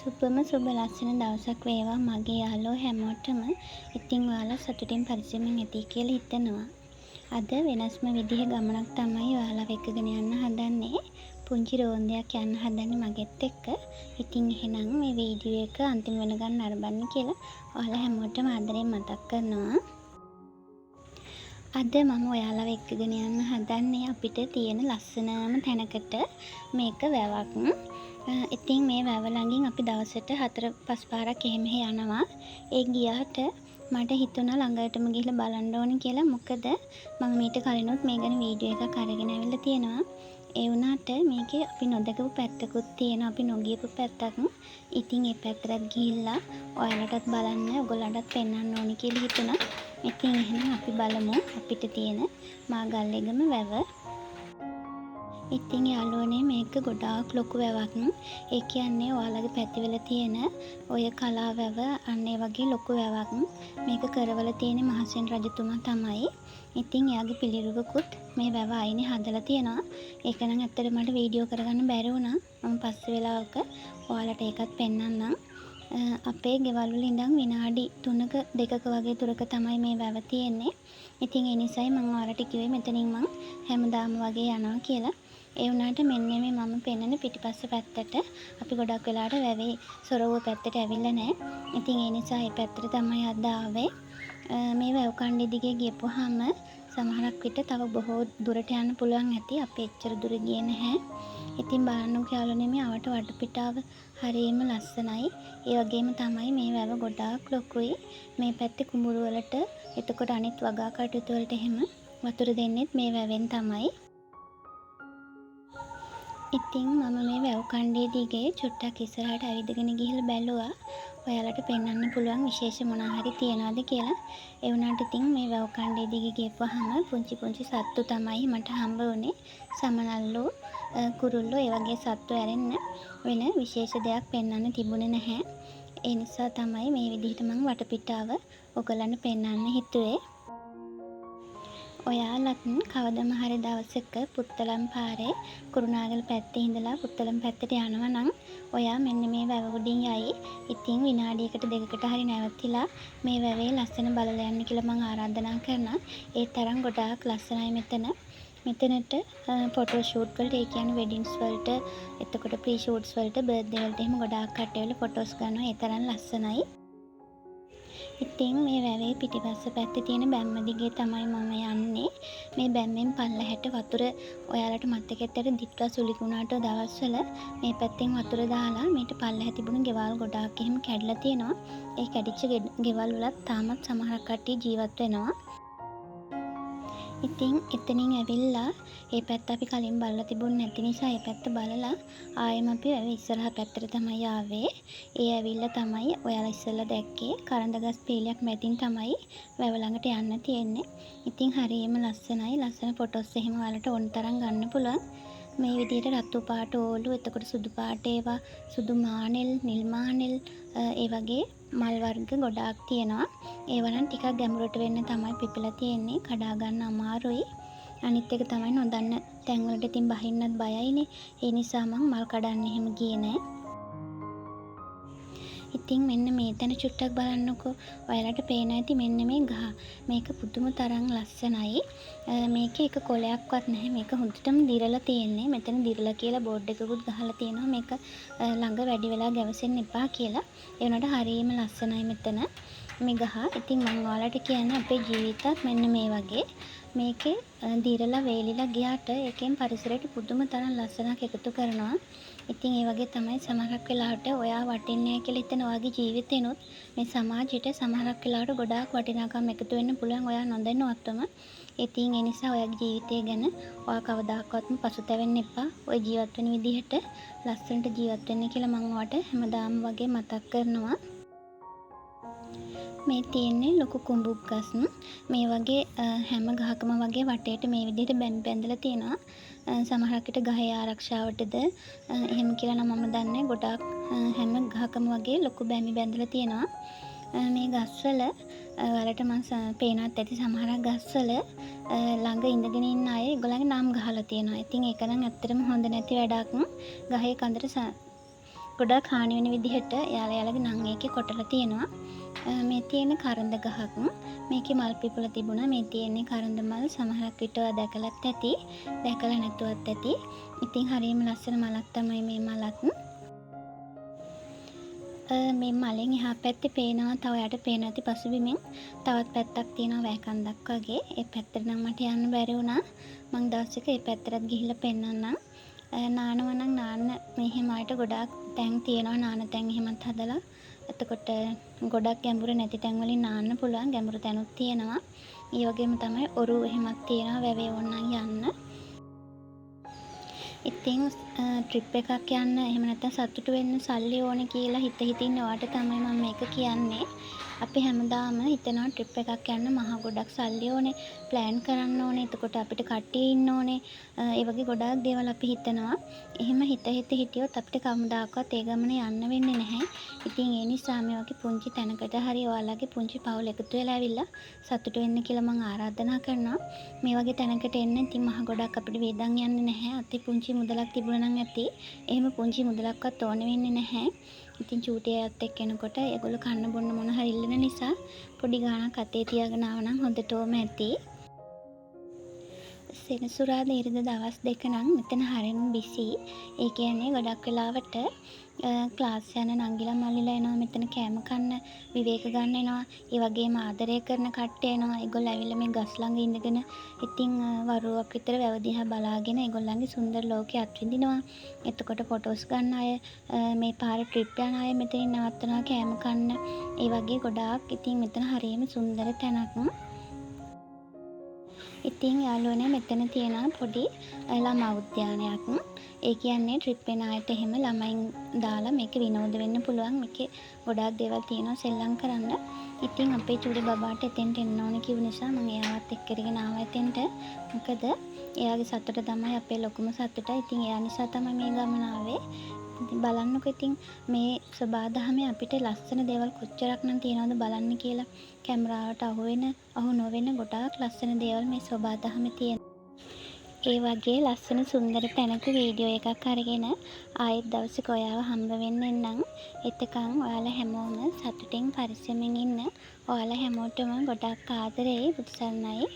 සුබම සුබ ලස්සන දවසක් වේවා මගේ යාළුවෝ හැමෝටම. ඉතින් ඔයාලා සතුටින් පරිස්සමෙන් ඇති කියලා හිතනවා. අද වෙනස්ම විදිහේ ගමනක් තමයි ඔයාලා එක්කගෙන යන්න හදන්නේ. පුංචි රෝන්දයක් යන්න හදන්නේ මගෙත් එක්ක. ඉතින් එහෙනම් මේ වීඩියෝ එක අන්තිම වෙනකන් නරඹන්න කියලා ඔයාලා හැමෝටම ආදරෙන් මතක් කරනවා. අද මම ඔයාලව එක්කගෙන යන්න හදන්නේ අපිට තියෙන ලස්සනම තැනකට. මේක වැවක්. ඉතින් මේ වැව ළඟින් අපි දවසට 4-5 පාරක් එහෙම යනවා. ඒ ගියාට මට හිතුණා ළඟටම ගිහලා බලන්න ඕනේ කියලා. මොකද මම මීට කලිනුත් මේ ගැන වීඩියෝ එකක් අරගෙන ආවිල්ලා තියෙනවා. ඒ වුණාට මේකේ අපි නොදකපු පැත්තකුත් තියෙනවා. අපි නොගියපු පැත්තක්. ඉතින් ඒ පැත්තට ගිහිල්ලා ඔයාලටත් බලන්න, ඔයගොල්ලන්ටත් පෙන්වන්න ඕනේ කියලා හිතුණා. ඉතින් එහෙනම් අපි බලමු අපිට තියෙන මාගල්ලේගම වැව. ඉතින් යාළුවනේ මේක ගොඩාක් ලොකු වැවක්. ඒ කියන්නේ ඔයාලගේ පැතිවල තියෙන ඔය කලා වැව අන්න ඒ වගේ ලොකු වැවක්. මේක කරවල තියෙන මහසෙන් රජතුමා තමයි. ඉතින් එයාගේ පිළිරුවකුත් මේ වැව අයිනේ හදලා තියෙනවා. ඒක නම් ඇත්තට මට වීඩියෝ කරගන්න බැරි වුණා. මම පස්සේ වෙලාවක ඔයාලට ඒකත් පෙන්වන්නම්. අපේ ගෙවල් වල ඉඳන් විනාඩි 3ක 2ක වගේ දුරක තමයි මේ වැව තියෙන්නේ. ඉතින් ඒ නිසයි මම ඔයාලට කිව්වේ මෙතනින් මම හැමදාම වගේ යනවා කියලා. ඒ වුණාට මෙන්න මේ මම පෙන්නන පිටිපස්ස පැත්තට අපි ගොඩක් වෙලාවට වැවේ සොරවුව පැත්තට ඇවිල්ලා නැහැ. ඉතින් ඒ නිසා මේ පැත්තට තමයි අද ආවේ. මේ වැව කණ්ඩේ දිගේ ගියපුවාම සමහරක් විට තව බොහෝ දුරට යන්න පුළුවන් ඇති. අපි එච්චර දුර ගියේ නැහැ. ඉතින් බලන්නකෝ යාළුවනේ මේ අවට වටපිටාව හරියම ලස්සනයි. ඒ වගේම තමයි මේ වැව ගොඩාක් ලොකුයි. මේ පැත්තේ කුඹුරු වලට එතකොට අනිත් වගා කටයුතු වලට එහෙම වතුර දෙන්නෙත් මේ වැවෙන් තමයි. ඉතින් මම මේ වැව කණ්ඩේ දිගේ චුට්ටක් ඉස්සරහට ඇවිදගෙන ගිහිල්ලා බැලුවා. ඔයාලට පෙන්වන්න පුළුවන් විශේෂ මොනවා හරි තියනවාද කියලා. ඒ වුණාට ඉතින් මේ වැව කණ්ඩේ දිගේ ගියපුවාම පුංචි පුංචි සත්තු තමයි මට හම්බ වුනේ. සමනල්ලෝ, කුරුල්ලෝ ඒ වගේ සත්තු ඇරෙන්න වෙන විශේෂ දෙයක් පෙන්වන්න තිබුණේ නැහැ. ඒ නිසා තමයි මේ විදිහට මම වටපිටාව ඔයගලන්ට පෙන්වන්න හිතුවේ. ඔයාලත් කවදම හරි දවසක පුත්තලම් පාරේ කුරුණාගල පැත්තේ ඉඳලා පුත්තලම් පැත්තට යනවා නම් ඔයා මෙන්න මේ වැව උඩින් යයි. ඉතින් විනාඩියකට දෙකකට හරි නැවතිලා මේ වැවේ ලස්සන බලලා යන්න කියලා මම ආරාධනා කරනවා. ඒ තරම් ගොඩාක් ලස්සනයි මෙතන. මෙතනට ෆොටෝ ෂූට් වලට, ඒ කියන්නේ වෙඩින්ග්ස් වලට, එතකොට ප්‍රී ෂූට්ස් වලට, බර්ත්ඩේ වලට එහෙම ගොඩාක් කට්ටිය වල ෆොටෝස් ගන්නවා. ඒ තරම් ලස්සනයි. ඉතින් මේ වැවේ පිටිපස්ස පැත්තේ තියෙන බැම්ම දිගේ තමයි මම යන්නේ. මේ බැම්මෙන් පල්ලහැට වතුර ඔයාලට මතකෙත් ඇති දිත්වා සුලිකුණාට දවස්වල මේ පැත්තෙන් වතුර දාලා මේට පල්ලහැ තිබුණු ගෙවල් ගොඩාක් එහෙම කැඩලා තියෙනවා. ඒ කැඩිච්ච ගෙවල් වලත් තාමත් සමහරක් කට්ටිය ජීවත් වෙනවා. ඉතින් එතනින් ඇවිල්ලා ඒ පැත්ත අපි කලින් බලලා තිබුණ නැති නිසා ඒ පැත්ත බලලා ආයෙම අපි ඉස්සරහ පැත්තට තමයි ආවේ. ඒ ඇවිල්ලා තමයි ඔයාලා ඉස්සෙල්ලා දැක්කේ කරඬගස් පීලියක් මැදින් තමයි වැව ළඟට යන්න තියෙන්නේ. ඉතින් හරියම ලස්සනයි. ලස්සන ෆොටෝස් එහෙම ඔයාලට ඕන තරම් ගන්න පුළුවන්. මේ විදිහට රතු පාට ඕලු, එතකොට සුදු පාට ඒවා, සුදු මානෙල්, නිල් මානෙල් ඒ වගේ මල් වර්ග ගොඩාක් තියෙනවා. ඒවා නම් ටිකක් ගැඹුරට වෙන්න තමයි පිපිලා තියෙන්නේ. කඩා ගන්න අමාරුයි. අනිත් එක තමයි නොදන්න තැන් වලට ඉතින් බහින්නත් බයයිනේ. ඒ නිසා මම මල් කඩන්න එහෙම ගියේ නෑ. ඉතින් මෙන්න මේ තැන චුට්ටක් බලන්නකෝ. ඔයාලට පේන ඇති මෙන්න මේ ගහ. මේක පුදුම තරම් ලස්සනයි. මේකේ එක කොලයක්වත් නැහැ. මේක හොඳටම දිරලා තියෙන්නේ. මෙතන දිරලා කියලා බෝඩ් එකකුත් ගහලා තියෙනවා. මේක ළඟ වැඩි වෙලා ගැවසෙන්න එපා කියලා. ඒ වුණාට හරියම ලස්සනයි මෙතන මේ ගහ. ඉතින් මම ඔයාලට කියන්නේ අපේ ජීවිතත් මෙන්න මේ වගේ. මේකේ දිරලා වේලිලා ගියාට ඒකෙන් පරිසරයට පුදුම තරම් ලස්සනක් එකතු කරනවා. ඉතින් ඒ වගේ තමයි සමහරක් වෙලාවට ඔයා වටින්නේ කියලා හිතන ඔයාගේ ජීවිතේනොත් මේ සමාජයට සමහරක් වෙලාවට ගොඩාක් වටිනාකම් එකතු වෙන්න පුළුවන් ඔයා නොදැනුවත්වම. ඉතින් ඒ නිසා ඔයාගේ ජීවිතය ගැන ඔයා කවදාකවත්ම පසුතැවෙන්න එපා. ඔය ජීවත් වෙන විදිහට ලස්සනට ජීවත් වෙන්න කියලා මම ඔයාට හැමදාම වගේ මතක් කරනවා. මේ තියෙන්නේ ලොකු කුඹුක් ගස්. මේ වගේ හැම ගහකම වගේ වටේට මේ විදිහට බැඳලා තියෙනවා. සමහරක් විට ගහේ ආරක්ෂාවටද එහෙම කියලා නම් මම දන්නේ. ගොඩාක් හැම ගහකම වගේ ලොකු බැමි බැඳලා තියෙනවා. මේ ගස්වල වලට මම පේනත් ඇති සමහරක් ගස්වල ළඟ ඉඳගෙන ඉන්න අය ඒගොල්ලන්ගේ නම් ගහලා තියෙනවා. ඉතින් ඒක නම් ඇත්තටම හොඳ නැති වැඩක්. ගහේ කඳට ගොඩක් හානි වෙන විදිහට යාළුවාගේ නම් එකේ කොටලා තියෙනවා. මේ තියෙන කරඳ ගහක්. මේකේ මල් පිපුල තිබුණා. මේ තියෙන්නේ කරඳ මල්. සමහරක් විට දැකලත් ඇති. දැකලා නැතුවත් ඇති. ඉතින් හරියම ලස්සන මලක් තමයි මේ මලත්. මේ මලෙන් එහා පැත්තේ පේනවා තව යට පේන ඇති පසුබිමින් තවත් පැත්තක් තියෙනවා වැකන්දක් වගේ. ඒ පැත්තට නම් මට යන්න බැරි වුණා. මං දවසක ඒ පැත්තටත් ගිහිල්ලා පෙන්නන්නම්. නානවා නම් නාන්න මෙහෙම ආയിട്ട് ගොඩාක් තැන් තියෙනවා නාන තැන් එහෙමත් හදලා. එතකොට ගොඩක් ගැඹුරු නැති තැන් වලින් නාන්න පුළුවන්. ගැඹුරු තැනුත් තියෙනවා. ඒ වගේම තමයි ඔරු එහෙමත් තියෙනවා වැවේ ඕනනම් යන්න. ඉතින් ට්‍රිප් එකක් යන්න එහෙම නැත්නම් සතුටු වෙන්න සල්ලි ඕනේ කියලා හිත හිතින් ඔයාට තමයි මම මේක කියන්නේ. අපි හැමදාම හිතනවා ට්‍රිප් එකක් යන්න මහ ගොඩක් සල්ලි ඕනේ, ප්ලෑන් කරන්න ඕනේ, එතකොට අපිට කට්ටිය ඉන්න ඕනේ. ඒ වගේ ගොඩාක් දේවල් අපි හිතනවා. එහෙම හිත හිටියොත් අපිට කවමදාකවත් ඒ ගමන යන්න වෙන්නේ නැහැ. ඉතින් ඒ නිසා මේ වගේ පුංචි තැනකට හරි ඔයාලගේ පුංචි පවුල එකතු වෙලා ඇවිල්ලා සතුටු වෙන්න කියලා මම ආරාධනා කරනවා. මේ වගේ තැනකට එන්න ඉතින් මහ ගොඩක් අපිට වේදන් යන්නේ නැහැ. අති පුංචි මුදලක් තිබුණා නම් ඇති. එහෙම පුංචි මුදලක්වත් ඕනේ වෙන්නේ නැහැ. ඉතින් චූටි අයත් එක්ක එනකොට ඒගොල්ලෝ කන්න බොන්න මොන හරි ඉල්ලන නිසා පොඩි ගාණක් අතේ තියාගෙන ආව නම් හොඳටම ඇති. සෙනසුරාදා ඉරිදා දවස් දෙක නම් මෙතන හරියම බිසි. ඒ කියන්නේ ගොඩක් වෙලාවට ක්ලාස් යන නංගිලා මල්ලිලා එනවා මෙතන කෑම කන්න, විවේක ගන්න එනවා. ඒ වගේම ආදරය කරන කට්ටිය එනවා. ඒගොල්ලෝ ඇවිල්ලා මේ ගස් ළඟ ඉඳගෙන ඉතින් වරුවක් විතර වැව දිහා බලාගෙන ඒගොල්ලන්ගේ සුන්දර ලෝකේ අත්විඳිනවා. එතකොට ෆොටෝස් ගන්න අය, මේ පාරේ ට්‍රිප් යන අය මෙතනින් නවත්තනවා කෑම කන්න. ඒ වගේ ගොඩාක් ඉතින් මෙතන හරියම සුන්දර තැනක්. ඉතින් යාළුවනේ මෙතන තියෙන පොඩි ළමා උද්‍යානයක්. ඒ කියන්නේ ට්‍රිප් වෙන අයට එහෙම ළමයින් දාලා මේක විනෝද වෙන්න පුළුවන්. මේකේ ගොඩාක් දේවල් තියෙනවා සෙල්ලම් කරන්න. ඉතින් අපේ චූටි බබාට එතෙන්ට එන්න ඕනේ කිව්ව නිසා මම එයාවත් එක්ක කරගෙන ආවා එතෙන්ට. මොකද එයාගේ සතුට තමයි අපේ ලොකුම සතුට. ඉතින් එයා නිසා තමයි මේ ගමන ආවේ. ඉතින් බලන්නකො ඉතින් මේ සබාදහමේ අපිට ලස්සන දේවල් කොච්චරක් නම් තියනවද බලන්න කියලා. කැමරාවට අහු නොවෙන ගොඩාක් ලස්සන දේවල් මේ සබාදහමේ තියෙනවා. ඒ වගේ ලස්සන සුන්දර තැනක වීඩියෝ එකක් අරගෙන ආයෙත් දවසක ඔයාව හම්බ වෙන්න එන්නම්. එතකන් ඔයාලා හැමෝම සතුටින් පරිස්සමෙන් ඉන්න. ඔයාලා හැමෝටම ගොඩක් ආදරේ. බුදු සරණයි.